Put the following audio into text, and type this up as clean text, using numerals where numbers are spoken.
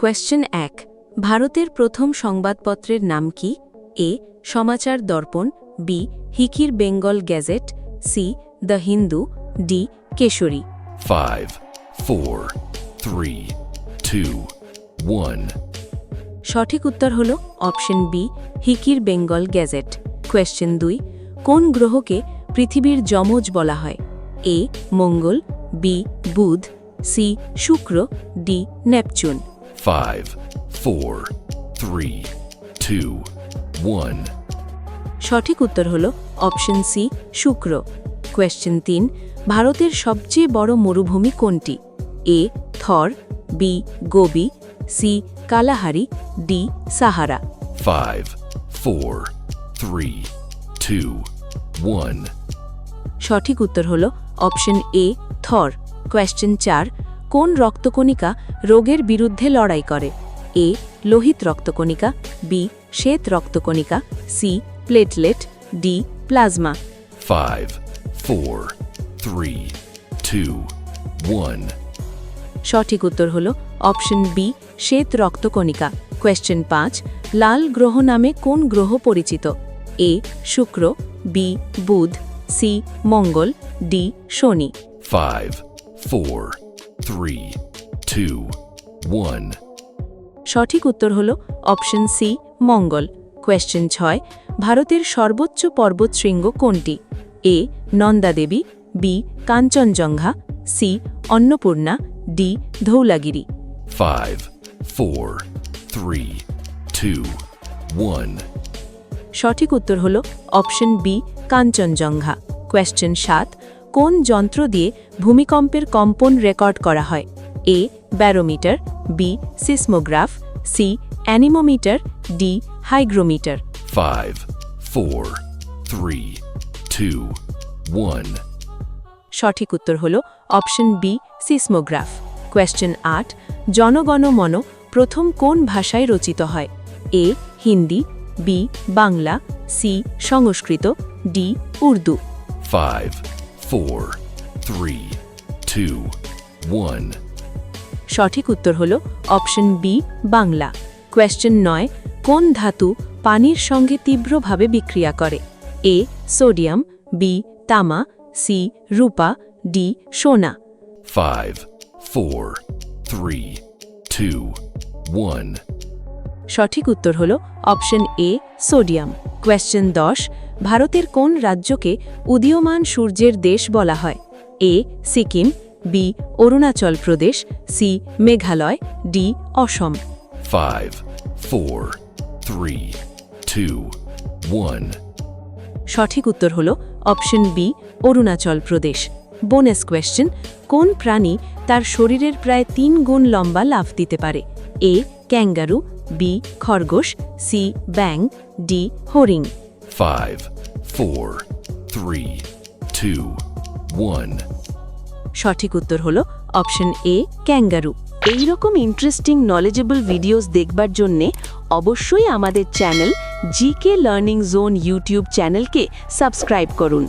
Question ১ ভারতের প্রথম সংবাদপত্রের নাম কি? এ সমাচার দর্পণ, বি হিকির Bengal Gazette, C the Hindu, D Kesari. 5, 4, 3, 2, 1. সঠিক উত্তর হল অপশন বি হিকির বেঙ্গল গ্যাজেট। কোয়েশ্চেন ২ কোন গ্রহকে পৃথিবীর যমজ বলা হয়? এ মঙ্গল, বি বুধ, সি শুক্র, ডি নেপচুন। 5, 4, 3, 2, 1. সঠিক উত্তর হল অপশন সি শুক্র। কোয়েশ্চেন ৩ ভারতের সবচেয়ে বড় মরুভূমি কোনটি? A Thar, B Gobi, C Kalahari, D Sahara. 5, 4, 3, 2, 1. সঠিক উত্তর হল অপশন এ থর। কোয়েশ্চেন ৪ কোন রক্তকণিকা রোগের বিরুদ্ধে লড়াই করে? এ লোহিত রক্তকণিকা, বি শ্বেত রক্তকণিকা, সি প্লেটলেট, ডি প্লাজমা। 5, 4, 3, 2, 1. সঠিক উত্তর হল অপশন বি শ্বেত রক্তকণিকা। কোয়েশ্চেন ৫ লাল গ্রহ নামে কোন গ্রহ পরিচিত? এ শুক্র, বি বুধ, সি মঙ্গল, ডি শনি। 5, 4, 3, 2, 1. সঠিক উত্তর হল অপশন সি মঙ্গল। কোয়েশ্চেন ৬ ভারতের সর্বোচ্চ পর্বতশৃঙ্গ কোনটি? A Nanda Devi, B Kanchenjunga, C Annapurna, D Dhaulagiri. 5, 4, 3, 2, 1. সঠিক উত্তর হল অপশন বি কাঞ্চনজঙ্ঘা। কোয়েশ্চেন ৭ কোন যন্ত্র দিয়ে ভূমিকম্পের কম্পন রেকর্ড করা হয়? A barometer, B seismograph, C anemometer, D hygrometer. 5, 4, 3, 2, 1. সঠিক উত্তর হল option B seismograph. Question ৮ Jana Gana Mana প্রথম কোন ভাষায় রচিত হয়? এ হিন্দি, বি বাংলা, সি সংস্কৃত, ডি উর্দু। 5, 4, 3, 2, 1. সঠিক উত্তর হল অপশন বি বাংলা। কোয়েশ্চেন ৯ কোন ধাতু পানির সঙ্গে তীব্রভাবে বিক্রিয়া করে? এ সোডিয়াম, বি তামা, সি রূপা, ডি সোনা। 5, 4, 3, 2, 1. সঠিক উত্তর হল অপশন এ সোডিয়াম। কোয়েশ্চেন ১০ ভারতের কোন রাজ্যকে উদীয়মান সূর্যের দেশ বলা হয়? এ Sikkim, B Arunachal Pradesh, C Meghalaya, D অসম। 5, 4, 3, 2, 1. সঠিক উত্তর হল option B Arunachal Pradesh. Bonus question কোন প্রাণী তার শরীরের প্রায় ৩ গুণ লম্বা লাফ দিতে পারে? এ ক্যাঙ্গারু, বি খরগোশ, সি ব্যাং, ডি হরিণ। 5, 4, 3, 2, 1. সঠিক উত্তর হল অপশন এ ক্যাঙ্গারু। এই রকম ইন্টারেস্টিং নলেজেবল ভিডিওস দেখবার জন্যে অবশ্যই আমাদের channel GK learning zone YouTube চ্যানেলকে সাবস্ক্রাইব করুন।